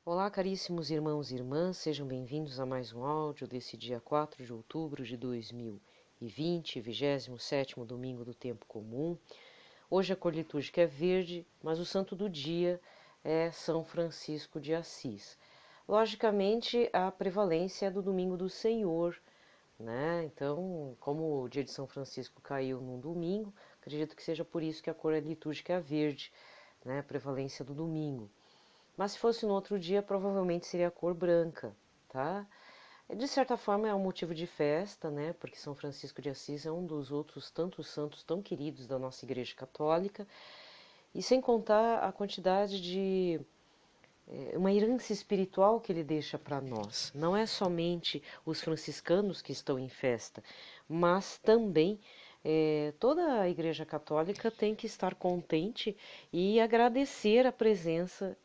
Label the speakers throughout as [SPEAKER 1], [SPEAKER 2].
[SPEAKER 1] Olá, caríssimos irmãos e irmãs, sejam bem-vindos a mais um áudio desse dia 4 de outubro de 2020, 27º domingo do tempo comum. Hoje a cor litúrgica é verde, mas o santo do dia é São Francisco de Assis. Logicamente, a prevalência é do domingo do Senhor, né? Então, como o dia de São Francisco caiu num domingo, acredito que seja por isso que a cor litúrgica é verde, né? A prevalência do domingo. Mas se fosse no outro dia, provavelmente seria a cor branca, tá? De certa forma é um motivo de festa, né? Porque São Francisco de Assis é um dos outros tantos santos tão queridos da nossa Igreja Católica, e sem contar a quantidade de uma herança espiritual que ele deixa para nós. Não é somente os franciscanos que estão em festa, mas também toda a Igreja Católica tem que estar contente e agradecer a presença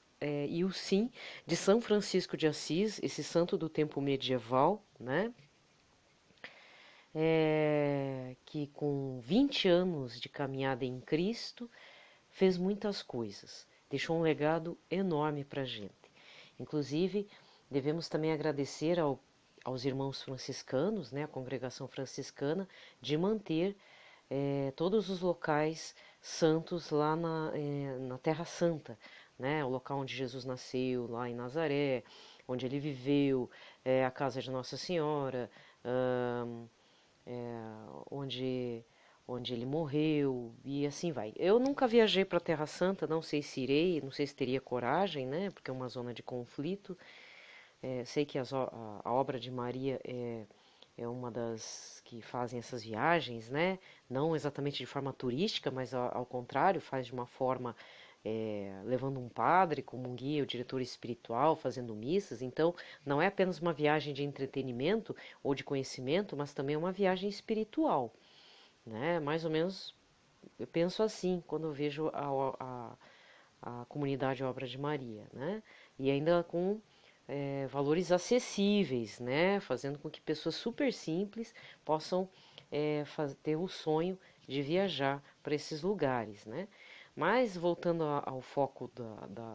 [SPEAKER 1] e o sim de São Francisco de Assis, esse santo do tempo medieval, né? Que com 20 anos de caminhada em Cristo fez muitas coisas, deixou um legado enorme para a gente. Inclusive, devemos também agradecer aos irmãos franciscanos, né, a congregação franciscana, de manter todos os locais santos lá na Terra Santa, né, o local onde Jesus nasceu, lá em Nazaré, onde ele viveu, a casa de Nossa Senhora, onde ele morreu e assim vai. Eu nunca viajei para a Terra Santa, não sei se irei, não sei se teria coragem, né, porque é uma zona de conflito. Sei que a obra de Maria é uma das que fazem essas viagens, né? Não exatamente de forma turística, mas ao contrário, faz de uma forma levando um padre como um guia, o diretor espiritual, fazendo missas. Então, não é apenas uma viagem de entretenimento ou de conhecimento, mas também é uma viagem espiritual, né? Mais ou menos, eu penso assim quando eu vejo a comunidade Obra de Maria, né? E ainda com valores acessíveis, né? Fazendo com que pessoas super simples possam ter o sonho de viajar para esses lugares, né? Mas voltando ao foco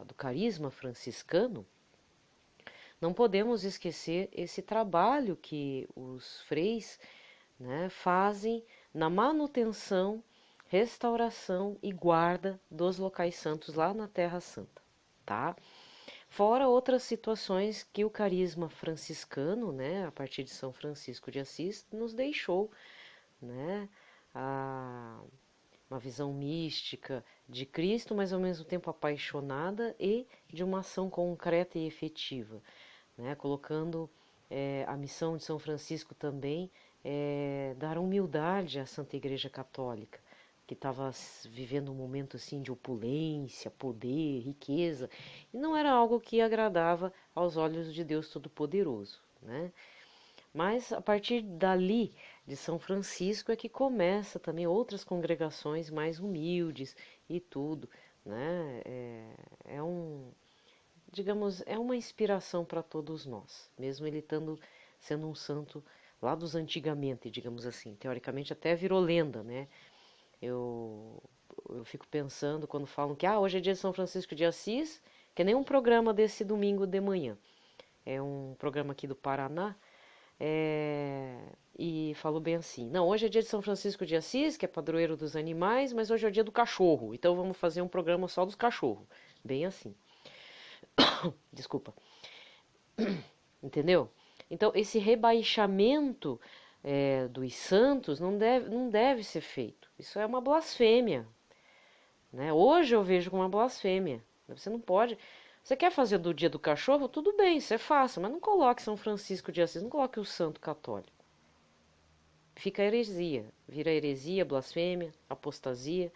[SPEAKER 1] do carisma franciscano, não podemos esquecer esse trabalho que os freis, né, fazem na manutenção, restauração e guarda dos locais santos lá na Terra Santa, tá? Fora outras situações que o carisma franciscano, né, a partir de São Francisco de Assis, nos deixou, né, uma visão mística de Cristo, mas ao mesmo tempo apaixonada e de uma ação concreta e efetiva, né, colocando a missão de São Francisco também dar humildade à Santa Igreja Católica, que estava vivendo um momento assim de opulência, poder, riqueza, e não era algo que agradava aos olhos de Deus Todo-Poderoso, né? Mas a partir dali, de São Francisco, é que começa também outras congregações mais humildes e tudo, né? Digamos, é uma inspiração para todos nós, mesmo ele sendo um santo lá dos antigamente, digamos assim. Teoricamente até virou lenda, né? Eu fico pensando quando falam que hoje é dia de São Francisco de Assis, que é nem um programa desse domingo de manhã. É um programa aqui do Paraná, e falou bem assim, não, hoje é dia de São Francisco de Assis, que é padroeiro dos animais, mas hoje é o dia do cachorro, então vamos fazer um programa só dos cachorros. Bem assim. Desculpa. Entendeu? Então, esse rebaixamento dos santos não deve ser feito. Isso é uma blasfêmia, né? Hoje eu vejo como uma blasfêmia. Você não pode. Você quer fazer do dia do cachorro? Tudo bem, isso é fácil, mas não coloque São Francisco de Assis, não coloque o santo católico. Fica heresia, vira heresia, blasfêmia, apostasia,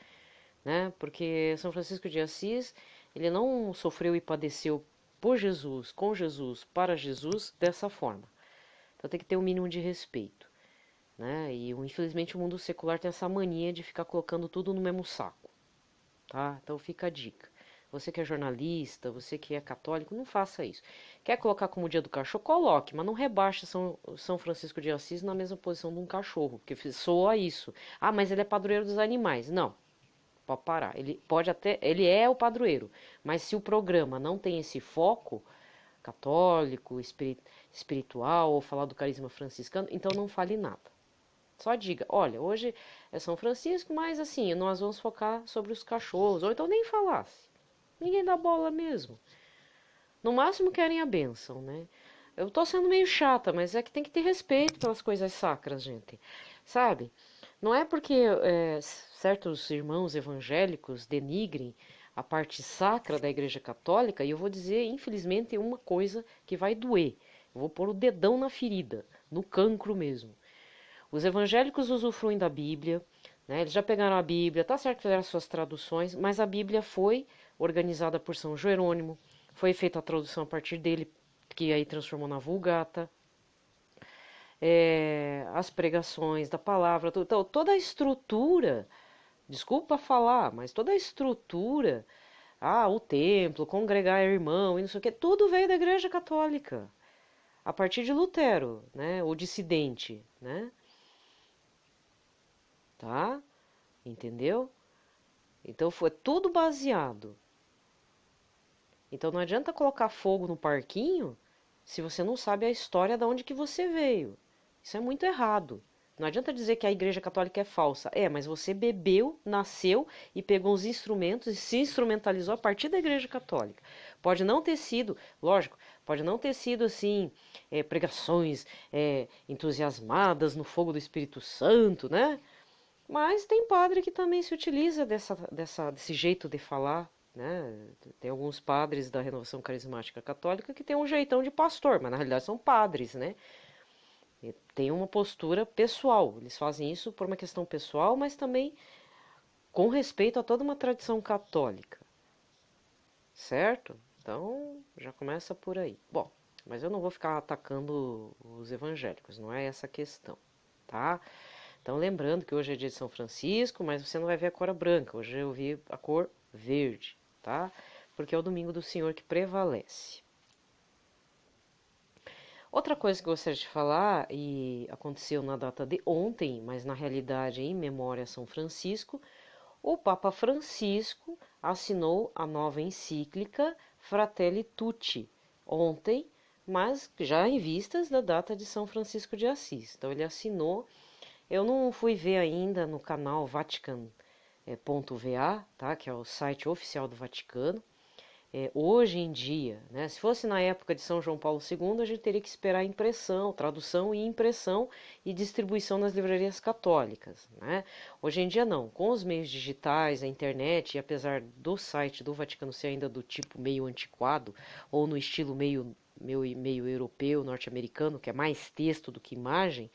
[SPEAKER 1] né? Porque São Francisco de Assis, ele não sofreu e padeceu por Jesus, com Jesus, para Jesus, dessa forma. Então tem que ter um mínimo de respeito, né? E infelizmente o mundo secular tem essa mania de ficar colocando tudo no mesmo saco, tá? Então fica a dica. Você que é jornalista, você que é católico, não faça isso. Quer colocar como dia do cachorro? Coloque, mas não rebaixe São Francisco de Assis na mesma posição de um cachorro, porque soa isso. Mas ele é padroeiro dos animais. Não, pode parar. Ele pode até, ele é o padroeiro, mas se o programa não tem esse foco, católico, espiritual, ou falar do carisma franciscano, então não fale nada. Só diga, olha, hoje é São Francisco, mas assim, nós vamos focar sobre os cachorros, ou então nem falasse. Ninguém dá bola mesmo. No máximo querem a bênção, né? Eu tô sendo meio chata, mas é que tem que ter respeito pelas coisas sacras, gente. Sabe? Não é porque certos irmãos evangélicos denigrem a parte sacra da Igreja Católica, e eu vou dizer, infelizmente, uma coisa que vai doer. Eu vou pôr o dedão na ferida, no cancro mesmo. Os evangélicos usufruem da Bíblia, né? Eles já pegaram a Bíblia, tá certo que fizeram suas traduções, mas a Bíblia foi organizada por São Jerônimo, foi feita a tradução a partir dele, que aí transformou na Vulgata. As pregações da palavra, então, toda a estrutura, desculpa falar, mas toda a estrutura, o templo, congregar irmão e não sei o que, tudo veio da Igreja Católica, a partir de Lutero, né, o dissidente, né, tá? Entendeu? Então foi tudo baseado. Então não adianta colocar fogo no parquinho se você não sabe a história de onde que você veio. Isso é muito errado. Não adianta dizer que a Igreja Católica é falsa. Mas você bebeu, nasceu e pegou os instrumentos e se instrumentalizou a partir da Igreja Católica. Pode não ter sido, lógico, pode não ter sido assim, pregações entusiasmadas no fogo do Espírito Santo, né? Mas tem padre que também se utiliza desse jeito de falar, né? Tem alguns padres da Renovação Carismática Católica que tem um jeitão de pastor, mas na realidade são padres, né? Tem uma postura pessoal, eles fazem isso por uma questão pessoal, mas também com respeito a toda uma tradição católica, certo? Então já começa por aí. Bom, mas eu não vou ficar atacando os evangélicos, não é essa a questão, tá? Então lembrando que hoje é dia de São Francisco, mas você não vai ver a cor branca, hoje eu vi a cor verde, tá? Porque é o domingo do Senhor que prevalece. Outra coisa que eu gostaria de falar, e aconteceu na data de ontem, mas na realidade em memória a São Francisco, o Papa Francisco assinou a nova encíclica Fratelli Tutti ontem, mas já em vistas da data de São Francisco de Assis. Então ele assinou, eu não fui ver ainda no canal Vatican.va, tá, que é o site oficial do Vaticano. Hoje em dia, né, se fosse na época de São João Paulo II, a gente teria que esperar impressão, tradução e impressão e distribuição nas livrarias católicas, né? Hoje em dia não, com os meios digitais, a internet, e apesar do site do Vaticano ser ainda do tipo meio antiquado, ou no estilo meio europeu, norte-americano, que é mais texto do que imagem,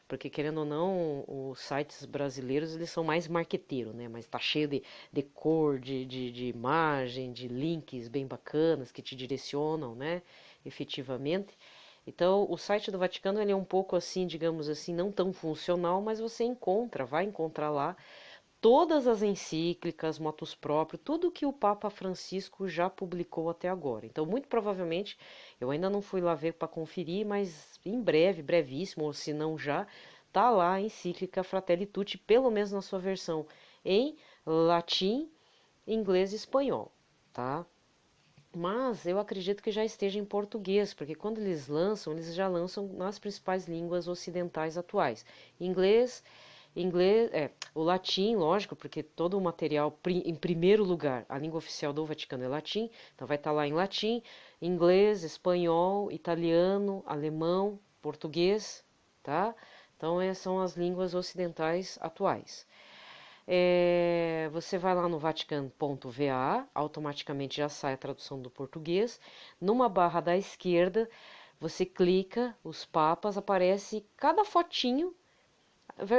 [SPEAKER 1] porque querendo ou não, os sites brasileiros eles são mais marqueteiros, né? Mas tá cheio de cor, de imagem, de links bem bacanas que te direcionam, né? Efetivamente. Então, o site do Vaticano ele é um pouco assim, digamos assim, não tão funcional, mas você vai encontrar lá todas as encíclicas, motus próprio, tudo que o Papa Francisco já publicou até agora. Então, muito provavelmente, eu ainda não fui lá ver para conferir, mas em breve, brevíssimo, ou se não já, tá lá a encíclica Fratelli Tutti, pelo menos na sua versão em latim, inglês e espanhol, tá? Mas eu acredito que já esteja em português, porque quando eles já lançam nas principais línguas ocidentais atuais. Inglês, o latim, lógico, porque todo o material, em primeiro lugar, a língua oficial do Vaticano é latim, então vai estar lá em latim, inglês, espanhol, italiano, alemão, português, tá? Então essas são as línguas ocidentais atuais. Você vai lá no vatican.va, automaticamente já sai a tradução do português. Numa barra da esquerda, você clica, os papas, aparece cada fotinho.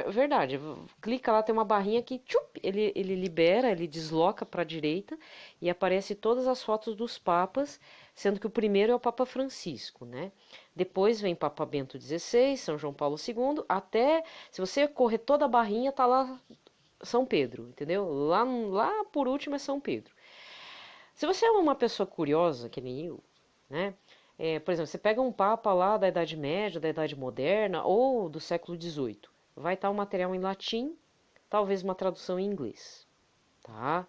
[SPEAKER 1] Verdade, clica lá, tem uma barrinha que ele libera, ele desloca para a direita e aparece todas as fotos dos papas, sendo que o primeiro é o Papa Francisco, né? Depois vem Papa Bento XVI, São João Paulo II, até, se você correr toda a barrinha, tá lá São Pedro, entendeu? Lá por último é São Pedro. Se você é uma pessoa curiosa, que nem eu, né? Por exemplo, você pega um papa lá da Idade Média, da Idade Moderna ou do século XVIII. Vai estar o material em latim, talvez uma tradução em inglês, tá?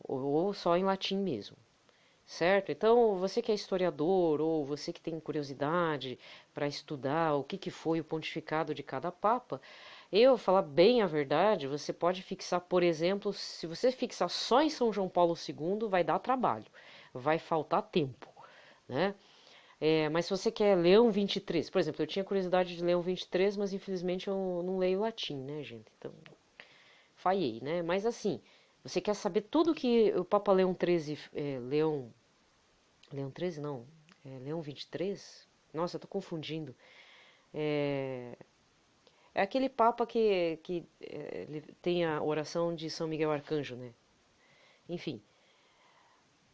[SPEAKER 1] Ou só em latim mesmo. certo? Então, você que é historiador ou você que tem curiosidade para estudar o que foi o pontificado de cada papa, eu falar bem a verdade, você pode fixar, por exemplo, se você fixar só em São João Paulo II, vai dar trabalho, vai faltar tempo, né? Mas se você quer Leão 23, por exemplo, eu tinha curiosidade de Leão 23, mas infelizmente eu não leio latim, né, gente? Então, falhei, né? Mas assim, você quer saber tudo que o Papa Leão 13, Leão 13 não, Leão 23? Nossa, eu tô confundindo. É, é aquele Papa que ele tem a oração de São Miguel Arcanjo, né? Enfim,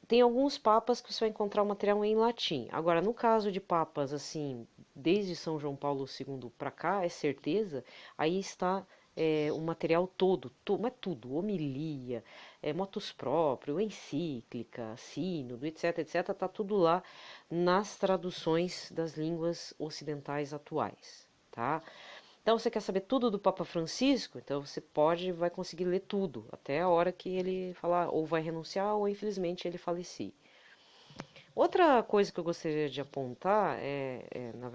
[SPEAKER 1] tem alguns papas que você vai encontrar o material em latim. Agora, no caso de papas, assim, desde São João Paulo II para cá, é certeza, aí está o material todo, mas tudo, homilia, motus próprio, encíclica, sínodo, etc, etc, está tudo lá nas traduções das línguas ocidentais atuais, tá? Então, você quer saber tudo do Papa Francisco? Então, você vai conseguir ler tudo, até a hora que ele falar, ou vai renunciar, ou infelizmente ele falecer. Outra coisa que eu gostaria de apontar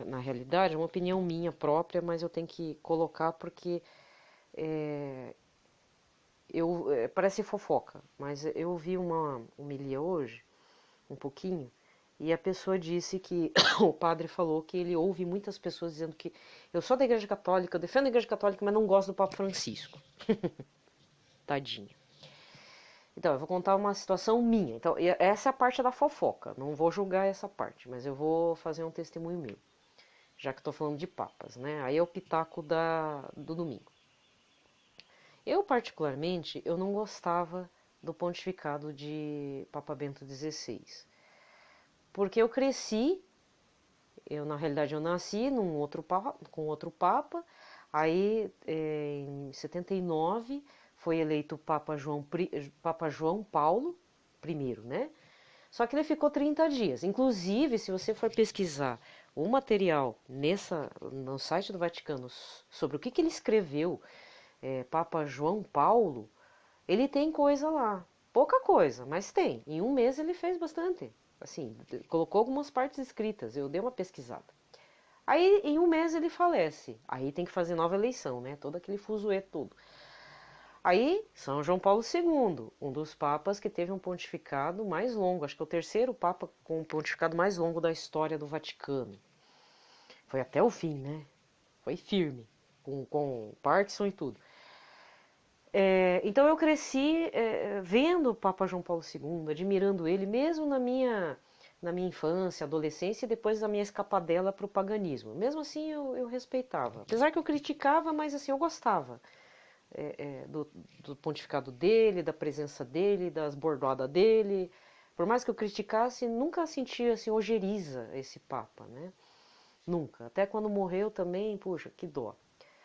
[SPEAKER 1] na realidade, é uma opinião minha própria, mas eu tenho que colocar porque é, parece fofoca, mas eu vi uma homilia hoje, um pouquinho, e a pessoa disse que o padre falou que ele ouve muitas pessoas dizendo que eu sou da Igreja Católica, eu defendo a Igreja Católica, mas não gosto do Papa Francisco. Tadinha. Então, eu vou contar uma situação minha. Então, essa é a parte da fofoca. Não vou julgar essa parte, mas eu vou fazer um testemunho meu, já que estou falando de papas, né? Aí é o pitaco do domingo. Eu, particularmente, eu não gostava do pontificado de Papa Bento XVI. Porque eu cresci, na realidade eu nasci com outro papa, aí em 79 foi eleito Papa João Paulo I, né? Só que ele ficou 30 dias. Inclusive, se você for pesquisar o material no site do Vaticano sobre o que ele escreveu, Papa João Paulo, ele tem coisa lá. Pouca coisa, mas tem. Em um mês ele fez bastante. Assim, colocou algumas partes escritas. Eu dei uma pesquisada. Aí, em um mês ele falece. Aí tem que fazer nova eleição, né? Todo aquele fuzuê todo. Aí, São João Paulo II, um dos papas que teve um pontificado mais longo. Acho que é o terceiro papa com o pontificado mais longo da história do Vaticano. Foi até o fim, né? Foi firme, com Parkinson e tudo. Então eu cresci vendo o Papa João Paulo II, admirando ele, mesmo na minha infância, adolescência e depois da minha escapadela para o paganismo. Mesmo assim eu respeitava. Apesar que eu criticava, mas assim eu gostava do pontificado dele, da presença dele, das bordoadas dele. Por mais que eu criticasse, nunca sentia assim ojeriza esse Papa, né? Nunca. Até quando morreu também, puxa, que dó.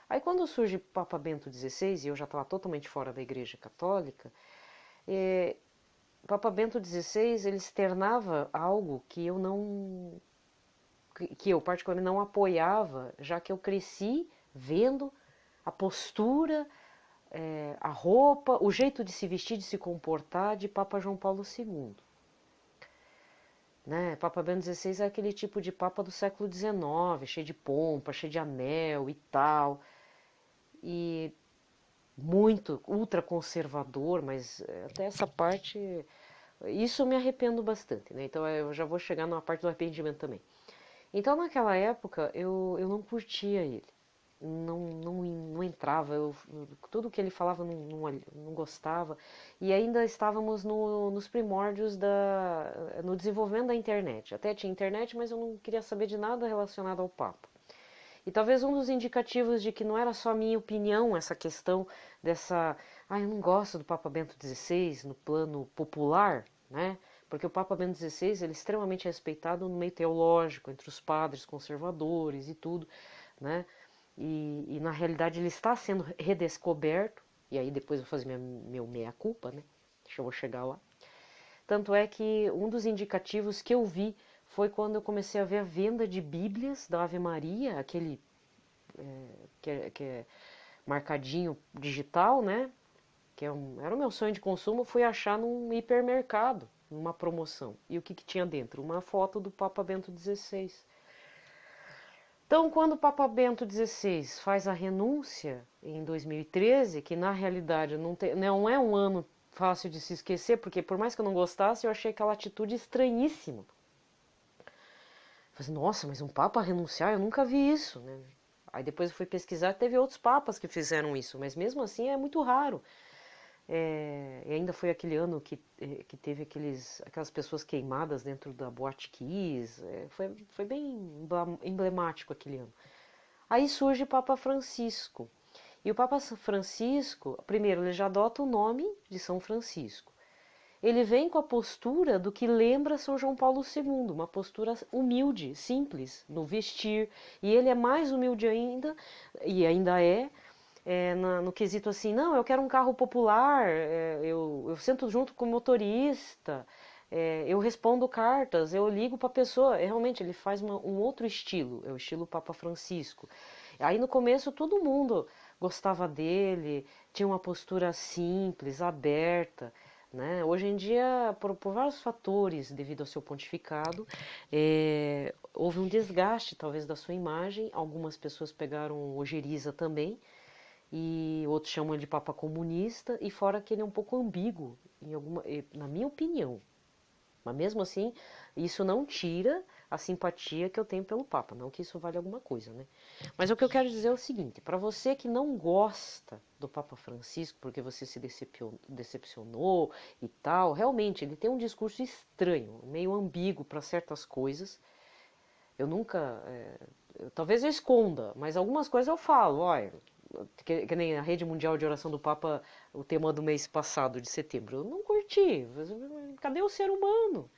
[SPEAKER 1] Aí quando surge Papa Bento XVI, e eu já estava totalmente fora da Igreja Católica, Papa Bento XVI ele externava algo que eu não, que eu particularmente não apoiava, já que eu cresci vendo a postura, a roupa, o jeito de se vestir, de se comportar de Papa João Paulo II. Né? Papa Bento XVI é aquele tipo de Papa do século XIX, cheio de pompa, cheio de anel e tal. E muito ultraconservador, mas até essa parte, isso eu me arrependo bastante, né? Então eu já vou chegar na parte do arrependimento também. Então naquela época eu não curtia ele, não entrava, tudo que ele falava não gostava, e ainda estávamos nos primórdios no desenvolvimento da internet. Até tinha internet, mas eu não queria saber de nada relacionado ao Papa. E talvez um dos indicativos de que não era só a minha opinião essa questão dessa... eu não gosto do Papa Bento XVI no plano popular, né? Porque o Papa Bento XVI ele é extremamente respeitado no meio teológico, entre os padres conservadores e tudo, né? E na realidade ele está sendo redescoberto, e aí depois eu vou fazer meu meia-culpa, né? Deixa eu vou chegar lá. Tanto é que um dos indicativos que eu vi foi quando eu comecei a ver a venda de Bíblias da Ave Maria, aquele que é marcadinho digital, né? Era o meu sonho de consumo, fui achar num hipermercado. numa promoção. E o que tinha dentro? Uma foto do Papa Bento XVI. Então, quando o Papa Bento XVI faz a renúncia em 2013, que na realidade não é um ano fácil de se esquecer, porque por mais que eu não gostasse, eu achei aquela atitude estranhíssima. Falei, nossa, mas um Papa renunciar? Eu nunca vi isso, né? Aí depois eu fui pesquisar, teve outros papas que fizeram isso, mas mesmo assim é muito raro. E ainda foi aquele ano que teve aquelas pessoas queimadas dentro da Boate Kiss. Foi bem emblemático aquele ano. Aí surge o Papa Francisco. E o Papa Francisco, primeiro, ele já adota o nome de São Francisco. Ele vem com a postura do que lembra São João Paulo II, uma postura humilde, simples, no vestir. E ele é mais humilde ainda, e ainda no quesito assim, não, eu quero um carro popular, eu sento junto com o motorista, eu respondo cartas, eu ligo para a pessoa. Realmente, ele faz um outro estilo, é o estilo Papa Francisco. Aí no começo todo mundo gostava dele, tinha uma postura simples, aberta, né? Hoje em dia, por vários fatores, devido ao seu pontificado, houve um desgaste talvez da sua imagem. Algumas pessoas pegaram ojeriza também, e outros chamam ele de Papa comunista, e fora que ele é um pouco ambíguo, na minha opinião. Mas mesmo assim, isso não tira a simpatia que eu tenho pelo Papa, não que isso vale alguma coisa, né? Mas o que eu quero dizer é o seguinte, para você que não gosta do Papa Francisco, porque você se decepcionou e tal, realmente, ele tem um discurso estranho, meio ambíguo para certas coisas. Eu nunca... talvez eu esconda, mas algumas coisas eu falo, olha... Que nem a Rede Mundial de Oração do Papa, o tema do mês passado, de setembro. Eu não curti. Cadê o ser humano?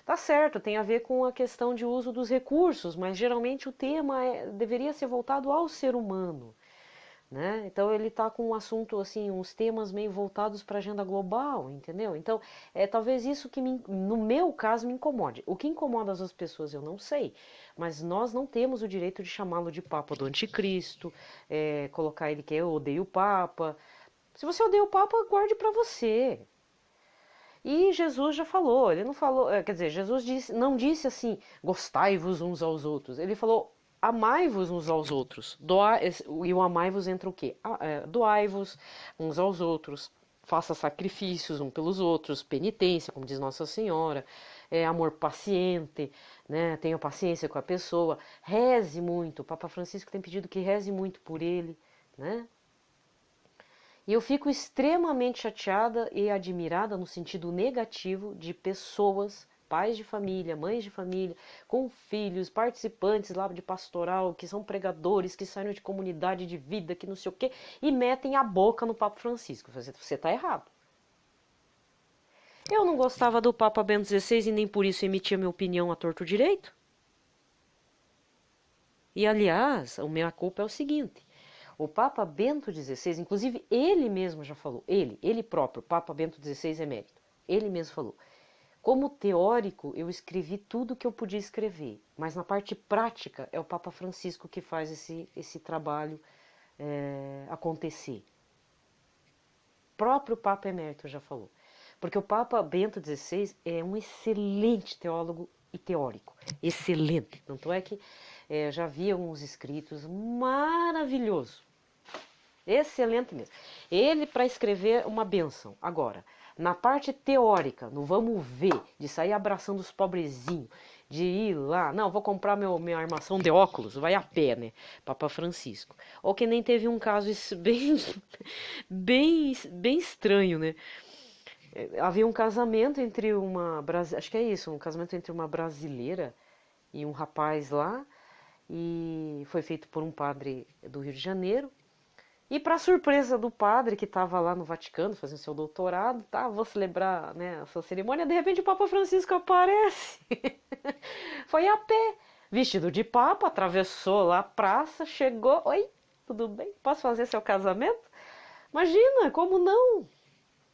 [SPEAKER 1] Tá certo, tem a ver com a questão de uso dos recursos, mas geralmente o tema deveria ser voltado ao ser humano, né? Então ele tá com um assunto assim, uns temas meio voltados para a agenda global, entendeu? Então talvez isso que no meu caso me incomode. O que incomoda as pessoas eu não sei, mas nós não temos o direito de chamá-lo de Papa do Anticristo, colocar ele que eu odeio o Papa. Se você odeia o Papa, guarde para você. E Jesus já falou, ele não falou, quer dizer, Jesus não disse assim, gostai-vos uns aos outros. Ele falou, amai-vos uns aos outros. E o amai-vos entra o quê? Doai-vos uns aos outros. Faça sacrifícios uns pelos outros, penitência, como diz Nossa Senhora, amor paciente, né? Tenha paciência com a pessoa, reze muito. O Papa Francisco tem pedido que reze muito por ele, né? E eu fico extremamente chateada e admirada no sentido negativo de pessoas, pais de família, mães de família, com filhos, participantes lá de pastoral, que são pregadores, que saíram de comunidade de vida, que não sei o quê, e metem a boca no Papa Francisco. Você está errado. Eu não gostava do Papa Bento XVI e nem por isso emitia minha opinião a torto direito. E aliás, a minha culpa é o seguinte. O Papa Bento XVI, inclusive ele mesmo já falou, ele próprio, Papa Bento XVI emérito, ele mesmo falou, como teórico eu escrevi tudo que eu podia escrever, mas na parte prática é o Papa Francisco que faz esse trabalho acontecer. O próprio Papa emérito já falou, porque o Papa Bento XVI é um excelente teólogo e teórico, excelente, tanto é que já vi alguns escritos maravilhosos. Excelente mesmo. Ele para escrever uma bênção. Agora, na parte teórica, no vamos ver, de sair abraçando os pobrezinhos, de ir lá, não, vou comprar minha armação de óculos, vai a pé, né? Papa Francisco. Ou que nem teve um caso bem estranho, né? Havia um casamento entre acho que é isso, um casamento entre uma brasileira e um rapaz lá, e foi feito por um padre do Rio de Janeiro. E para surpresa do padre que estava lá no Vaticano fazendo seu doutorado, vou celebrar, né, a sua cerimônia, de repente o Papa Francisco aparece. Foi a pé, vestido de papa, atravessou lá a praça, chegou, oi, tudo bem? Posso fazer seu casamento? Imagina, como não,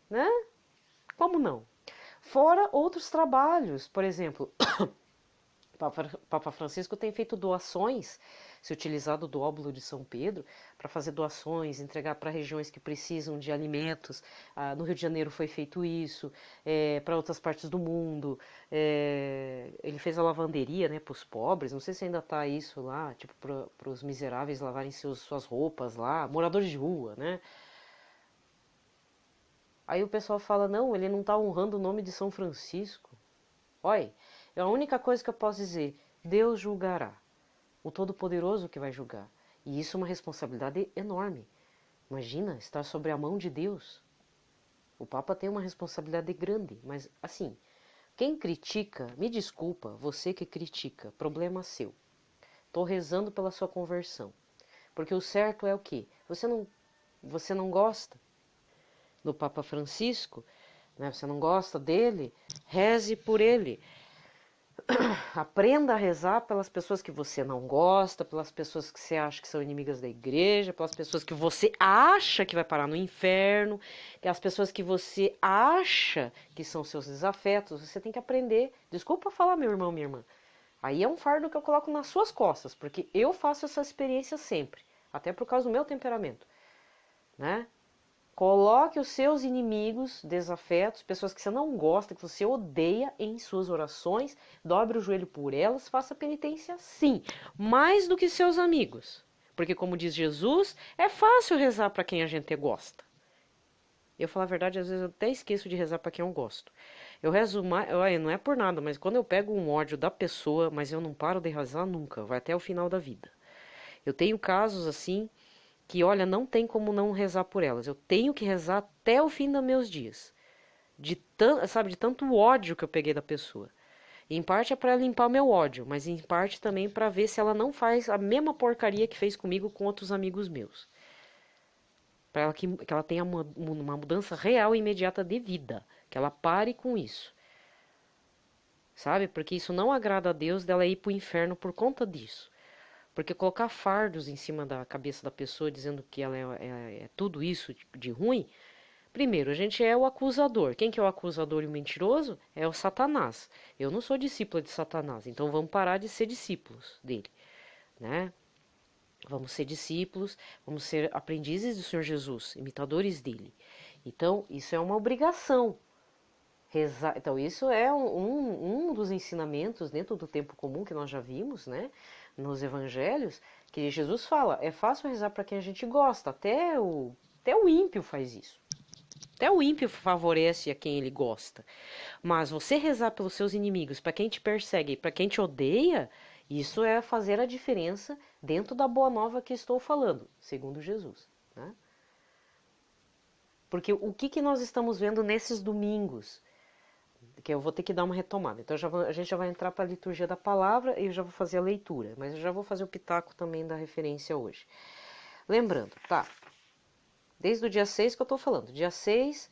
[SPEAKER 1] né? Como não? Fora outros trabalhos, por exemplo, Papa Francisco tem feito doações, se utilizado do óbolo de São Pedro para fazer doações, entregar para regiões que precisam de alimentos. No Rio de Janeiro foi feito isso, para outras partes do mundo. Ele fez a lavanderia, né, para os pobres, não sei se ainda está isso lá, tipo, para os miseráveis lavarem suas roupas lá, moradores de rua, né? Aí o pessoal fala, não, ele não está honrando o nome de São Francisco. Olha, é a única coisa que eu posso dizer, Deus julgará. O Todo-Poderoso que vai julgar. E isso é uma responsabilidade enorme. Imagina estar sobre a mão de Deus. O Papa tem uma responsabilidade grande, mas assim, quem critica, me desculpa, você que critica, problema seu. Estou rezando pela sua conversão. Porque o certo é o quê? Você não gosta do Papa Francisco, né? Você não gosta dele, reze por ele. Aprenda a rezar pelas pessoas que você não gosta, pelas pessoas que você acha que são inimigas da igreja, pelas pessoas que você acha que vai parar no inferno, pelas pessoas que você acha que são seus desafetos. Você tem que aprender. Desculpa falar, meu irmão, minha irmã. Aí é um fardo que eu coloco nas suas costas, porque eu faço essa experiência sempre, até por causa do meu temperamento, né? Coloque os seus inimigos, desafetos, pessoas que você não gosta, que você odeia em suas orações, dobre o joelho por elas, faça penitência sim, mais do que seus amigos. Porque como diz Jesus, é fácil rezar para quem a gente gosta. Eu falo a verdade, às vezes eu até esqueço de rezar para quem eu gosto. Eu rezo mais, não é por nada, mas quando eu pego um ódio da pessoa, mas eu não paro de rezar nunca, vai até o final da vida. Eu tenho casos assim, que, olha, não tem como não rezar por elas. Eu tenho que rezar até o fim dos meus dias. De tanto ódio que eu peguei da pessoa. E em parte é para limpar meu ódio, mas em parte também para ver se ela não faz a mesma porcaria que fez comigo com outros amigos meus. Para ela que ela tenha uma mudança real e imediata de vida. Que ela pare com isso. Sabe? Porque isso não agrada a Deus dela ir pro inferno por conta disso. Porque colocar fardos em cima da cabeça da pessoa dizendo que ela é tudo isso de ruim, primeiro, a gente é o acusador. Quem que é o acusador e o mentiroso? É o Satanás. Eu não sou discípula de Satanás, então vamos parar de ser discípulos dele, né? Vamos ser discípulos, vamos ser aprendizes do Senhor Jesus, imitadores dele. Então, isso é uma obrigação. Rezar. Então, isso é um dos ensinamentos dentro do tempo comum que nós já vimos, né? Nos evangelhos, que Jesus fala, é fácil rezar para quem a gente gosta, até o ímpio faz isso. Até o ímpio favorece a quem ele gosta. Mas você rezar pelos seus inimigos, para quem te persegue, para quem te odeia, isso é fazer a diferença dentro da boa nova que estou falando, segundo Jesus, né? Porque o que nós estamos vendo nesses domingos? Que eu vou ter que dar uma retomada. Então a gente já vai entrar para a liturgia da palavra e eu já vou fazer a leitura, mas eu já vou fazer o pitaco também da referência hoje. Lembrando, tá? Desde o dia 6 que eu tô falando. Dia 6,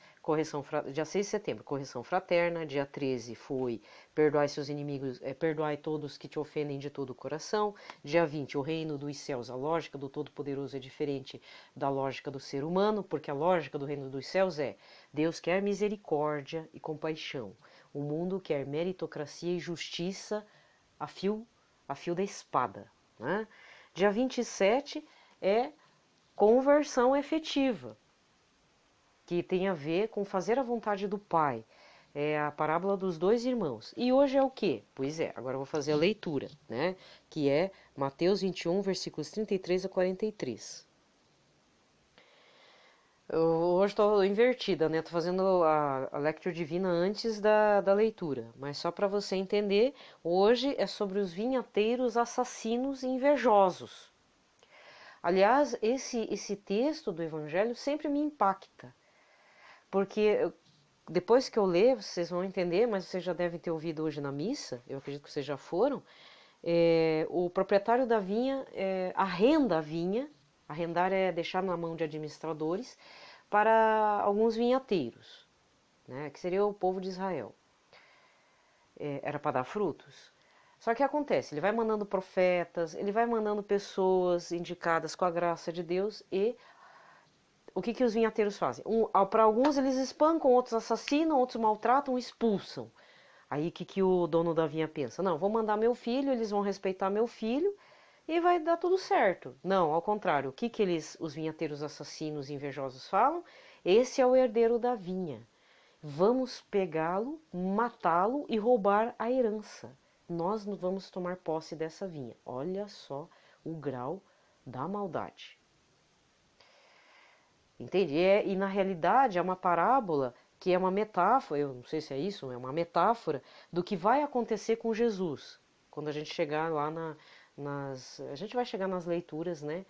[SPEAKER 1] dia 6 de setembro, correção fraterna. Dia 13 foi perdoai seus inimigos, perdoai todos que te ofendem de todo o coração. Dia 20, o reino dos céus. A lógica do Todo-Poderoso é diferente da lógica do ser humano, porque a lógica do reino dos céus é Deus quer misericórdia e compaixão. O mundo quer meritocracia e justiça a fio da espada, né? Dia 27 é conversão efetiva, que tem a ver com fazer a vontade do Pai. É a parábola dos dois irmãos. E hoje é o quê? Pois é, agora eu vou fazer a leitura, né? Que é Mateus 21, versículos 33 a 43. Hoje estou invertida, né? Estou fazendo a Lectio Divina antes da leitura. Mas só para você entender, hoje é sobre os vinhateiros assassinos e invejosos. Aliás, esse texto do Evangelho sempre me impacta. Porque depois que eu ler, vocês vão entender, mas vocês já devem ter ouvido hoje na missa, eu acredito que vocês já foram, o proprietário da vinha arrenda a vinha, arrendar é deixar na mão de administradores, para alguns vinhateiros, né, que seria o povo de Israel. Era para dar frutos. Só que acontece, ele vai mandando profetas, ele vai mandando pessoas indicadas com a graça de Deus e o que os vinhateiros fazem? Para alguns eles espancam, outros assassinam, outros maltratam, expulsam. Aí o que, que o dono da vinha pensa? Não, vou mandar meu filho, eles vão respeitar meu filho e vai dar tudo certo. Não, ao contrário, o que, que os vinhateiros assassinos e invejosos falam? Esse é o herdeiro da vinha. Vamos pegá-lo, matá-lo e roubar a herança. Nós não vamos tomar posse dessa vinha. Olha só o grau da maldade. Entende? E na realidade é uma parábola que é uma metáfora, eu não sei se é isso, é uma metáfora do que vai acontecer com Jesus. Quando a gente chegar lá a gente vai chegar nas leituras, né,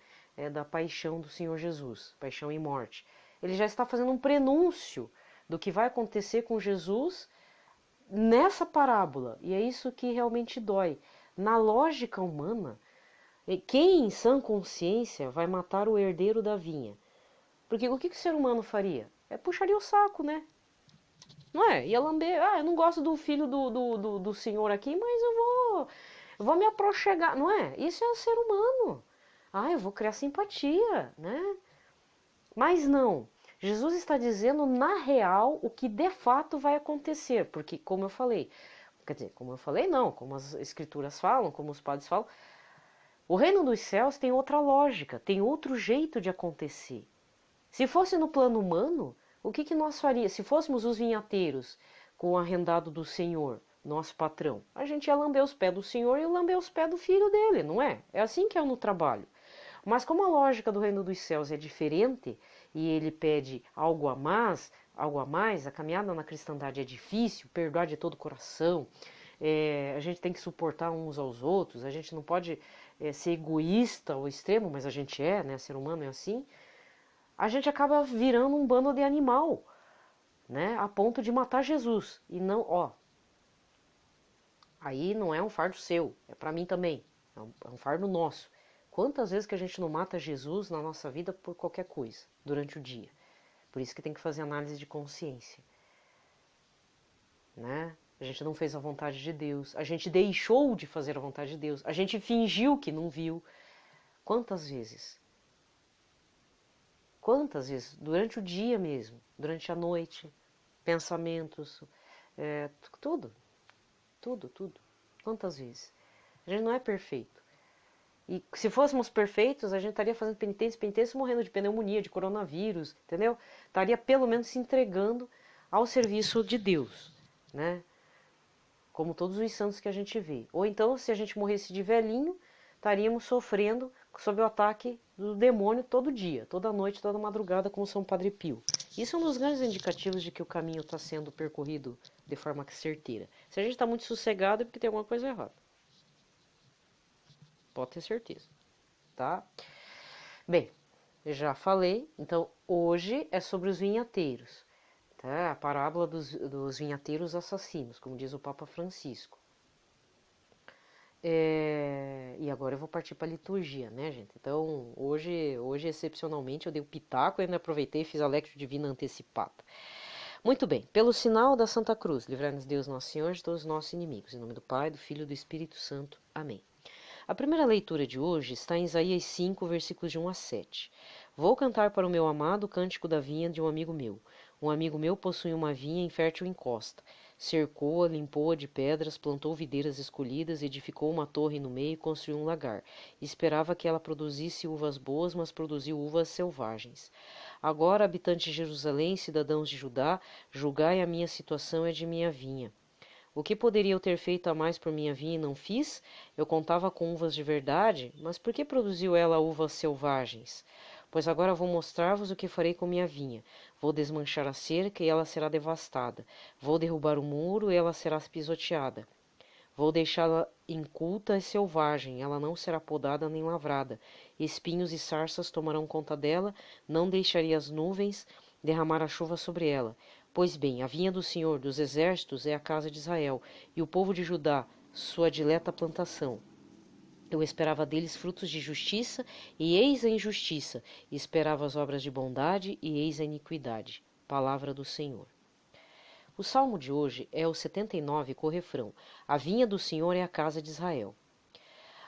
[SPEAKER 1] da paixão do Senhor Jesus, paixão e morte. Ele já está fazendo um prenúncio do que vai acontecer com Jesus nessa parábola. E é isso que realmente dói. Na lógica humana, quem em sã consciência vai matar o herdeiro da vinha? Porque o que o ser humano faria? Puxaria o saco, né? Não é? Ia lamber. Ah, eu não gosto do filho do senhor aqui, mas eu vou me aproxegar. Não é? Isso é ser humano. Ah, eu vou criar simpatia, né? Mas não. Jesus está dizendo, na real, o que de fato vai acontecer. Porque, como eu falei, quer dizer, como eu falei, não, como as escrituras falam, como os padres falam, o reino dos céus tem outra lógica, tem outro jeito de acontecer. Se fosse no plano humano, o que, que nós faríamos? Se fôssemos os vinhateiros com o arrendado do Senhor, nosso patrão, a gente ia lamber os pés do Senhor e lamber os pés do filho dele, não é? É assim que é no trabalho. Mas como a lógica do reino dos céus é diferente e ele pede algo a mais, a caminhada na cristandade é difícil, perdoar de todo o coração, a gente tem que suportar uns aos outros, a gente não pode ser egoísta ao extremo, mas a gente é, né? Ser humano é assim. A gente acaba virando um bando de animal, né? A ponto de matar Jesus. E não, aí não é um fardo seu, é para mim também, é um fardo nosso. Quantas vezes que a gente não mata Jesus na nossa vida por qualquer coisa, durante o dia? Por isso que tem que fazer análise de consciência, né? A gente não fez a vontade de Deus, a gente deixou de fazer a vontade de Deus, a gente fingiu que não viu. Quantas vezes? Quantas vezes? Durante o dia mesmo, durante a noite, pensamentos, tudo. Quantas vezes? A gente não é perfeito. E se fôssemos perfeitos, a gente estaria fazendo penitência, morrendo de pneumonia, de coronavírus, entendeu? Estaria pelo menos se entregando ao serviço de Deus, né? Como todos os santos que a gente vê. Ou então, se a gente morresse de velhinho, estaríamos sofrendo sob o ataque do demônio todo dia, toda noite, toda madrugada, como São Padre Pio. Isso é um dos grandes indicativos de que o caminho está sendo percorrido de forma certeira. Se a gente está muito sossegado é porque tem alguma coisa errada. Pode ter certeza, tá? Bem, eu já falei, então hoje é sobre os vinhateiros, tá? A parábola dos vinhateiros assassinos, como diz o Papa Francisco. E agora eu vou partir para a liturgia, né, gente? Então, hoje, excepcionalmente, eu dei o pitaco e ainda aproveitei e fiz a Lectio Divina antecipada. Muito bem, pelo sinal da Santa Cruz, livrai-nos Deus Nosso Senhor de todos os nossos inimigos. Em nome do Pai, do Filho e do Espírito Santo. Amém. A primeira leitura de hoje está em Isaías 5, versículos de 1 a 7. Vou cantar para o meu amado o cântico da vinha de um amigo meu. Um amigo meu possui uma vinha em fértil encosta. Cercou-a, limpou-a de pedras, plantou videiras escolhidas, edificou uma torre no meio e construiu um lagar. Esperava que ela produzisse uvas boas, mas produziu uvas selvagens. Agora, habitantes de Jerusalém, cidadãos de Judá, julgai a minha situação e de minha vinha. O que poderia eu ter feito a mais por minha vinha e não fiz? Eu contava com uvas de verdade, mas por que produziu ela uvas selvagens? Pois agora vou mostrar-vos o que farei com minha vinha. Vou desmanchar a cerca e ela será devastada. Vou derrubar o muro e ela será pisoteada. Vou deixá-la inculta e selvagem, ela não será podada nem lavrada. Espinhos e sarças tomarão conta dela, não deixaria as nuvens derramar a chuva sobre ela. Pois bem, a vinha do Senhor dos Exércitos é a casa de Israel, e o povo de Judá, sua dileta plantação. Eu esperava deles frutos de justiça, e eis a injustiça. E esperava as obras de bondade, e eis a iniquidade. Palavra do Senhor. O salmo de hoje é o 79 com o refrão: A vinha do Senhor é a casa de Israel.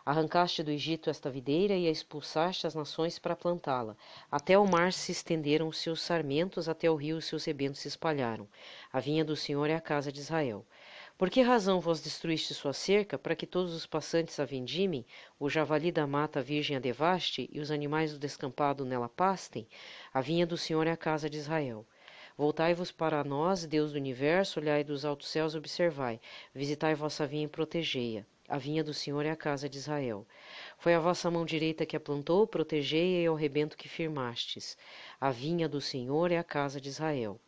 [SPEAKER 1] Arrancaste do Egito esta videira e a expulsaste as nações para plantá-la. Até o mar se estenderam os seus sarmentos, até o rio os seus rebentos se espalharam. A vinha do Senhor é a casa de Israel. Por que razão vós destruíste sua cerca, para que todos os passantes a vindimem, o javali da mata virgem a devaste, e os animais do descampado nela pastem? A vinha do Senhor é a casa de Israel. Voltai-vos para nós, Deus do universo, olhai dos altos céus, observai. Visitai vossa vinha e protegei-a. A vinha do Senhor é a casa de Israel. Foi a vossa mão direita que a plantou, protegei-a e ao rebento que firmastes. A vinha do Senhor é a casa de Israel.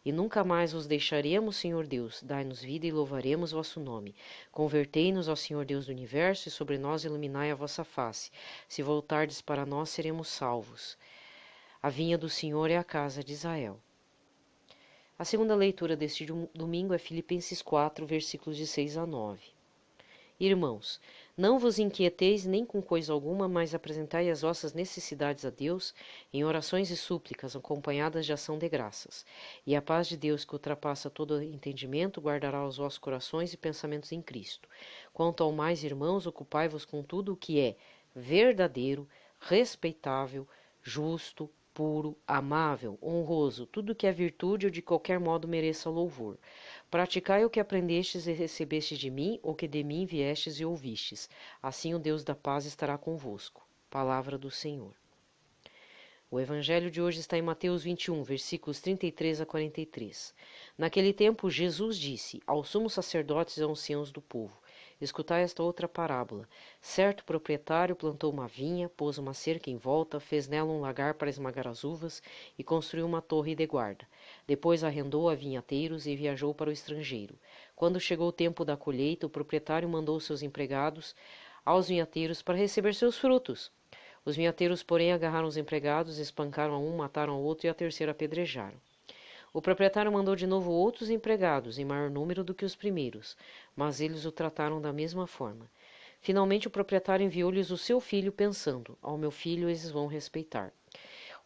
[SPEAKER 1] E nunca mais vos deixaremos, Senhor Deus, dai-nos vida e louvaremos vosso nome. Convertei-nos ao Senhor Deus do universo, e sobre nós iluminai a vossa face. Se voltardes para nós, seremos salvos. A vinha do Senhor é a casa de Israel. A segunda leitura deste domingo é Filipenses 4, versículos de 6 a 9. Irmãos, não vos inquieteis nem com coisa alguma, mas apresentai as vossas necessidades a Deus em orações e súplicas, acompanhadas de ação de graças. E a paz de Deus, que ultrapassa todo entendimento, guardará os vossos corações e pensamentos em Cristo. Quanto ao mais, irmãos, ocupai-vos com tudo o que é verdadeiro, respeitável, justo, puro, amável, honroso, tudo que é virtude ou de qualquer modo mereça louvor. Praticai o que aprendestes e recebestes de mim, ou que de mim viestes e ouvistes. Assim o Deus da paz estará convosco. Palavra do Senhor. O evangelho de hoje está em Mateus 21, versículos 33 a 43. Naquele tempo, Jesus disse aos sumos sacerdotes e anciãos do povo: Escutai esta outra parábola. Certo proprietário plantou uma vinha, pôs uma cerca em volta, fez nela um lagar para esmagar as uvas e construiu uma torre de guarda. Depois arrendou a vinhateiros e viajou para o estrangeiro. Quando chegou o tempo da colheita, o proprietário mandou seus empregados aos vinhateiros para receber seus frutos. Os vinhateiros, porém, agarraram os empregados, espancaram a um, mataram ao outro e a terceiro apedrejaram. O proprietário mandou de novo outros empregados, em maior número do que os primeiros, mas eles o trataram da mesma forma. Finalmente o proprietário enviou-lhes o seu filho, pensando: ao meu filho eles vão respeitar.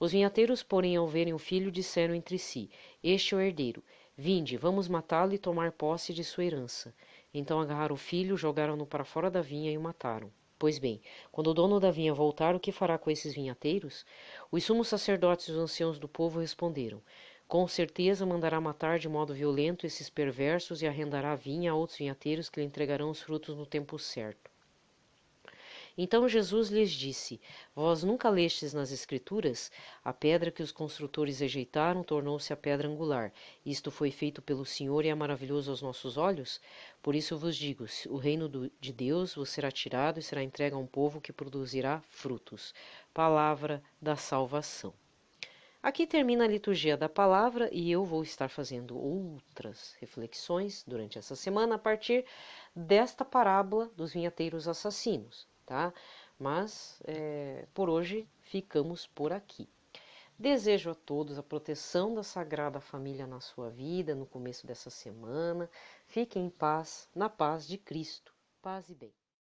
[SPEAKER 1] Os vinhateiros, porém, ao verem o filho, disseram entre si: este é o herdeiro. Vinde, vamos matá-lo e tomar posse de sua herança. Então agarraram o filho, jogaram-no para fora da vinha e o mataram. Pois bem, quando o dono da vinha voltar, o que fará com esses vinhateiros? Os sumos sacerdotes e os anciãos do povo responderam: com certeza mandará matar de modo violento esses perversos e arrendará a vinha a outros vinhateiros que lhe entregarão os frutos no tempo certo. Então Jesus lhes disse: vós nunca lestes nas Escrituras? A pedra que os construtores rejeitaram tornou-se a pedra angular. Isto foi feito pelo Senhor e é maravilhoso aos nossos olhos? Por isso vos digo, o reino de Deus vos será tirado e será entregue a um povo que produzirá frutos. Palavra da salvação. Aqui termina a liturgia da palavra e eu vou estar fazendo outras reflexões durante essa semana a partir desta parábola dos vinhateiros assassinos, tá? Mas por hoje ficamos por aqui. Desejo a todos a proteção da Sagrada Família na sua vida no começo dessa semana. Fiquem em paz, na paz de Cristo. Paz e bem.